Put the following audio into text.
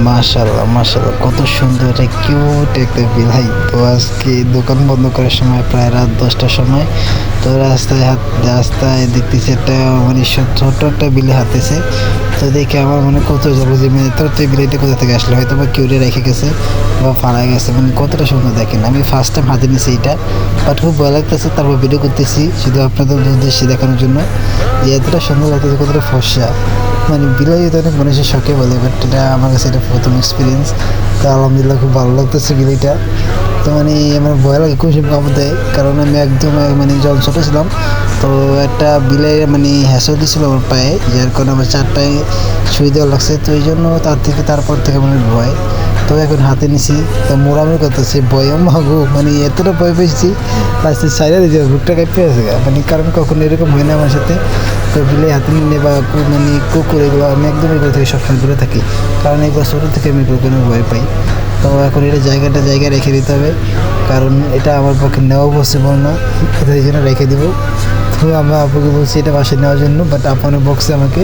মাশাআল্লাহ মাশাআল্লাহ, কত সুন্দর একটা কিউট একটা বিলাই। তো আজকে দোকান বন্ধ করার সময় প্রায় রাত 10টার সময়, তো রাস্তায় দেখতেছি একটা মানে ছোট্ট একটা বিলে হাঁটতেছে। তো দেখে আমার মনে কত যাবো যে মানে তোর তো এই বিলাইটা কোথা থেকে আসলে, হয়তো বা কিউরে রেখে গেছে বা ফাড়া গেছে, মানে কতটা সুন্দর দেখেন। আমি ফার্স্ট টাইম হাতে নিয়েছি এইটা, বাট খুব ভয় লাগতেছে, তারপর ভিডিও করতেছি শুধু আপনাদের উদ্দেশ্যে দেখানোর জন্য যে এতটা সুন্দর লাগতেছে, কতটা ফর্সা। মানে বিলাই তো অনেক মানুষের শখে বলে, বাট এটা আমার কাছে এটা প্রথম এক্সপিরিয়েন্স। তো আলহামদুলিল্লাহ খুব ভালো লাগতেছে বিলাইটা। তো মানে আমার ভয় লাগে খুব কামড় দেয়, কারণ আমি একদম মানে যখন ছোটো ছিলাম তো একটা বিলাই মানে হ্যাসল দিয়েছিল আমার পায়ে, যার কারণে আমার 4 পায়ে সুই দেওয়া লাগছে। তো এই জন্য তারপর থেকে মানে ভয়। তো এখন হাতে নিছি, তো মোড়ামুড়ি করতেছে ভয়ে মাগো, মানে এতটা ভয় পেয়েছি লাস্টে সাইডে দিয়ে বুকটা কাঁপতে আছে মানে, কারণ কখনো এরকম হয় না আমার সাথে। তো বিলে হাতে নিলে বা মানে কুকুর এগুলো আমি একদম এগুলো থেকে সবসময় দূরে থাকি, কারণ এগুলো ছোটো থেকে আমি এগুলো ভয় পাই। তো এখন এটা জায়গায় রেখে দিতে হবে, কারণ এটা আমার পক্ষে নেওয়া পসিবল না, এটা এই জন্য রেখে দিব। তো আমরা আপুকে বলছি এটা বাসায় নেওয়ার জন্য, বাট আপু বক্সে আমাকে